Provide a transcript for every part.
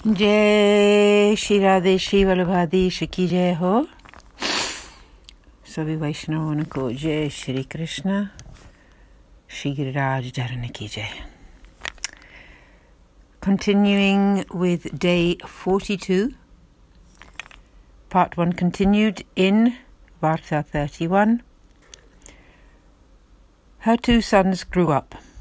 जय श्री राधे श्री वल्लभाधीश की जय हो। सभी वैष्णवों को जय श्री कृष्ण, श्री गिरिराज धरण की जय। Continuing with day 42, part 1 continued in Varta 31. Her two sons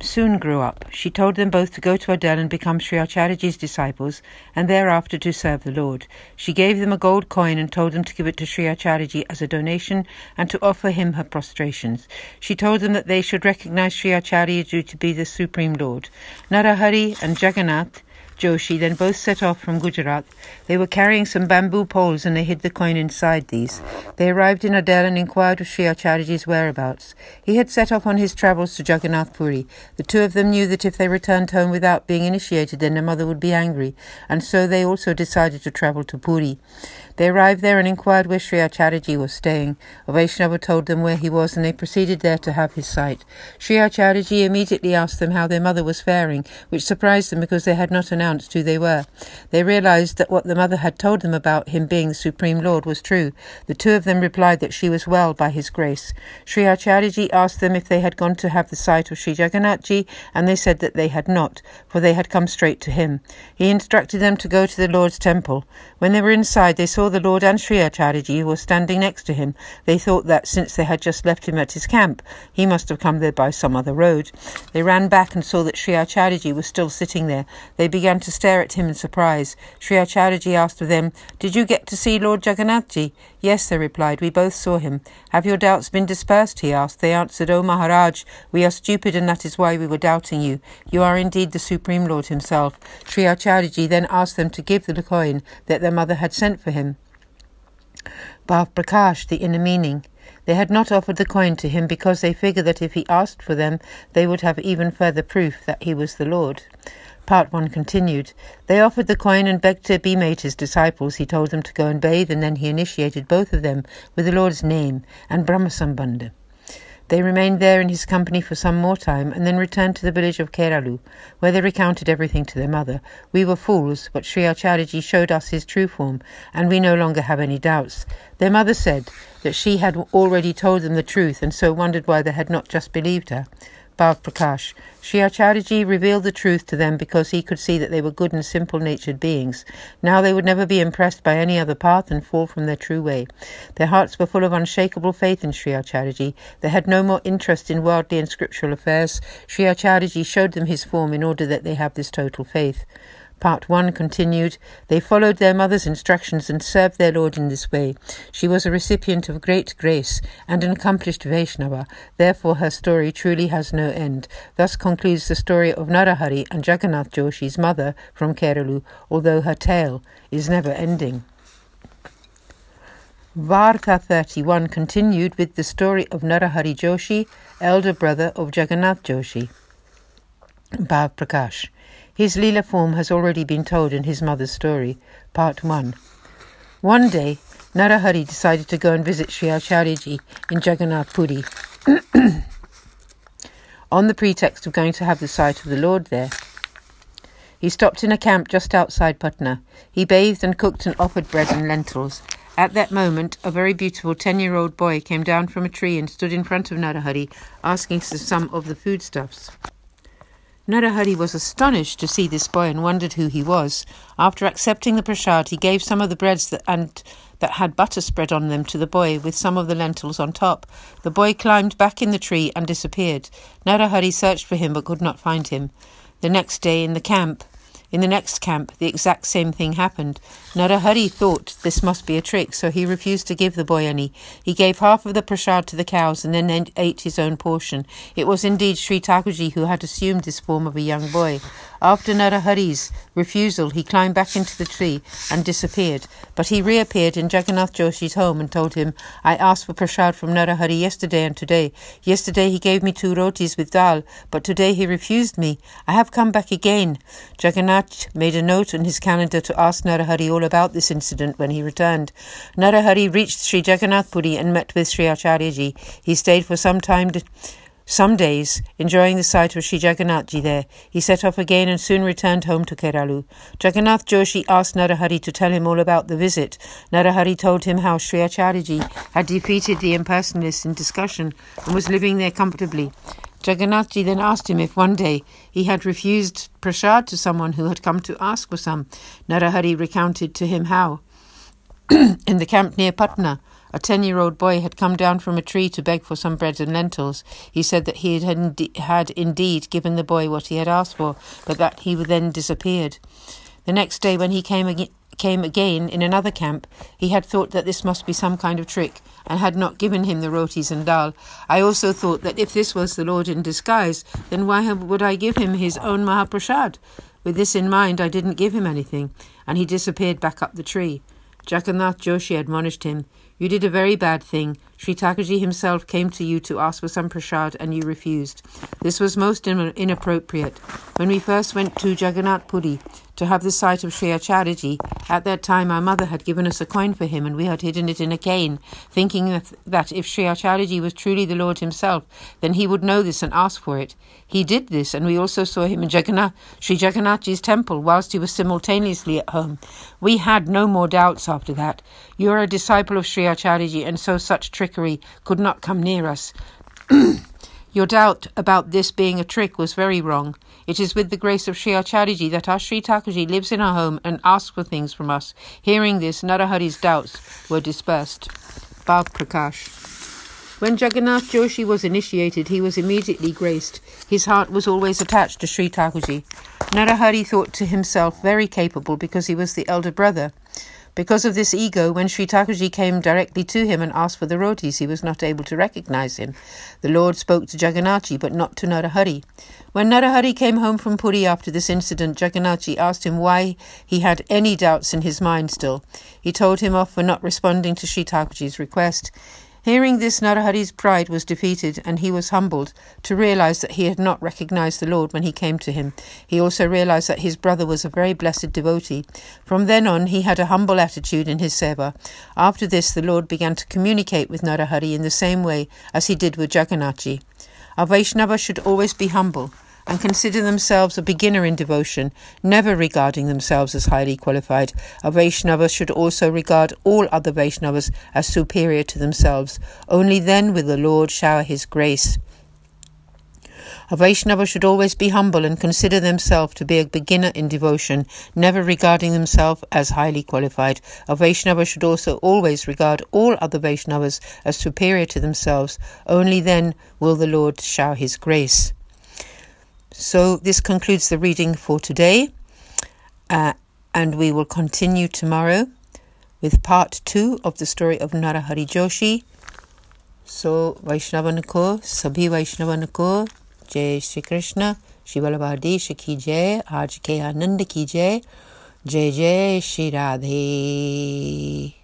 soon grew up. She told them both to go to Adel and become Sri Acharyaji's disciples, and thereafter to serve the Lord. She gave them a gold coin and told them to give it to Sri Acharyaji as a donation and to offer him her prostrations. She told them that they should recognize Sri Acharyaji to be the Supreme Lord. Narahari and Jagannath Joshi then both set off from Gujarat. They were carrying some bamboo poles and they hid the coin inside these. They arrived in Adel and inquired of Sri Acharyaji's whereabouts. He had set off on his travels to Jagannath Puri. The two of them knew that if they returned home without being initiated, then their mother would be angry, and so they also decided to travel to Puri. They arrived there and inquired where Sri Acharyaji was staying. A Vaishnava told them where he was, and they proceeded there to have his sight. Sri Acharyaji immediately asked them how their mother was faring, which surprised them because they had not announced who they were. They realized that what the mother had told them about him being the Supreme Lord was true. The two of them replied that she was well by his grace. Sri Acharyaji asked them if they had gone to have the sight of Sri Jagannathji, and they said that they had not, for they had come straight to him. He instructed them to go to the Lord's temple. When they were inside, they saw the Lord and Sri Acharyaji were standing next to him. They thought that since they had just left him at his camp, he must have come there by some other road. They ran back and saw that Sri Acharyaji was still sitting there. They began to stare at him in surprise. Sri Acharyaji asked of them, "Did you get to see Lord Jagannathji?" "Yes," they replied, "we both saw him." "Have your doubts been dispersed?" he asked. They answered, "O Maharaj, we are stupid and that is why we were doubting you. You are indeed the Supreme Lord himself." Sri Acharyaji then asked them to give the coin that their mother had sent for him. Bhav Prakash, the inner meaning. They had not offered the coin to him because they figured that if he asked for them, they would have even further proof that he was the Lord. Part 1 continued. They offered the coin and begged to be made his disciples. He told them to go and bathe, and then he initiated both of them with the Lord's name and Brahmasambandha. They remained there in his company for some more time and then returned to the village of Keralu, where they recounted everything to their mother. "We were fools, but Sri Acharyaji showed us his true form, and we no longer have any doubts." Their mother said that she had already told them the truth and so wondered why they had not just believed her. Bhav Prakash. Sri Acharyaji revealed the truth to them because he could see that they were good and simple-natured beings. Now they would never be impressed by any other path and fall from their true way. Their hearts were full of unshakable faith in Sri Acharyaji. They had no more interest in worldly and scriptural affairs. Sri Acharyaji showed them his form in order that they have this total faith. Part 1 continued. They followed their mother's instructions and served their Lord in this way. She was a recipient of great grace and an accomplished Vaishnava. Therefore her story truly has no end. Thus concludes the story of Narahari and Jagannath Joshi's mother from Keralu, although her tale is never ending. Varta 31 continued with the story of Narahari Joshi, elder brother of Jagannath Joshi. Bhav Prakash. His Leela form has already been told in his mother's story. Part 1. One day, Narahari decided to go and visit Sri Acharyaji in Jagannath Puri on the pretext of going to have the sight of the Lord there. He stopped in a camp just outside Patna. He bathed and cooked and offered bread and lentils. At that moment, a very beautiful 10-year-old boy came down from a tree and stood in front of Narahari, asking for some of the foodstuffs. Narahari was astonished to see this boy and wondered who he was. After accepting the prasad, he gave some of the breads that had butter spread on them to the boy with some of the lentils on top. The boy climbed back in the tree and disappeared. Narahari searched for him but could not find him. The next day in the next camp, the exact same thing happened. Narahari thought this must be a trick, so he refused to give the boy any. He gave half of the prasad to the cows and then ate his own portion. It was indeed Sri Thakurji who had assumed this form of a young boy. After Narahari's refusal, he climbed back into the tree and disappeared. But he reappeared in Jagannath Joshi's home and told him, "I asked for prasad from Narahari yesterday and today. Yesterday he gave me 2 rotis with dal, but today he refused me. I have come back again." Jagannath made a note in his calendar to ask Narahari all about this incident when he returned. Narahari reached Sri Jagannath Puri and met with Sri Acharyaji. He stayed for some time Some days, enjoying the sight of Sri Jagannathji there, he set off again and soon returned home to Keralu. Jagannath Joshi asked Narahari to tell him all about the visit. Narahari told him how Sri Acharyaji had defeated the impersonalists in discussion and was living there comfortably. Jagannathji then asked him if one day he had refused prasad to someone who had come to ask for some. Narahari recounted to him how, in the camp near Patna, a 10-year-old boy had come down from a tree to beg for some bread and lentils. He said that he had indeed given the boy what he had asked for, but that he then disappeared. The next day when he came again in another camp, he had thought that this must be some kind of trick and had not given him the rotis and dal. I also thought that if this was the Lord in disguise, then why would I give him his own Mahaprasad? With this in mind, I didn't give him anything, and he disappeared back up the tree. Jagannath Joshi admonished him, "You did a very bad thing. Sri Thakurji himself came to you to ask for some prasad and you refused. This was most inappropriate. When we first went to Jagannath Puri to have the sight of Sri Acharyaji, at that time our mother had given us a coin for him and we had hidden it in a cane, thinking that if Sri Acharyaji was truly the Lord himself, then he would know this and ask for it. He did this, and we also saw him in Sri Jagannathji's temple whilst he was simultaneously at home. We had no more doubts after that. You are a disciple of Sri Acharyaji, and so such trickery could not come near us. Your doubt about this being a trick was very wrong. It is with the grace of Sri Acharyaji that our Sri Thakurji lives in our home and asks for things from us." Hearing this, Narahari's doubts were dispersed. Bhav Prakash. When Jagannath Joshi was initiated, he was immediately graced. His heart was always attached to Sri Thakurji. Narahari thought to himself very capable because he was the elder brother. Because of this ego, when Sri Thakurji came directly to him and asked for the rotis, he was not able to recognize him. The Lord spoke to Jagannathji, but not to Narahari. When Narahari came home from Puri after this incident, Jagannathji asked him why he had any doubts in his mind still. He told him off for not responding to Sri Thakurji's request. Hearing this, Narahari's pride was defeated, and he was humbled to realize that he had not recognized the Lord when he came to him. He also realized that his brother was a very blessed devotee. From then on, he had a humble attitude in his seva. After this, the Lord began to communicate with Narahari in the same way as he did with Jagannathji. A Vaishnava should always be humble and consider themselves a beginner in devotion, never regarding themselves as highly qualified. A Vaishnava should also regard all other Vaishnavas as superior to themselves. Only then will the Lord shower his grace. A Vaishnava should always be humble and consider themselves to be a beginner in devotion, never regarding themselves as highly qualified. A Vaishnava should also always regard all other Vaishnavas as superior to themselves. Only then will the Lord shower his grace. So this concludes the reading for today, and we will continue tomorrow with part 2 of the story of Narahari Joshi. So Vaishnavan ko, sabhi Vaishnavan ko, Jai Shri Krishna, Shri Balabhadesh ki Jai, Aaj ke Anand ki Jai, Jai Jai Shri Radhe.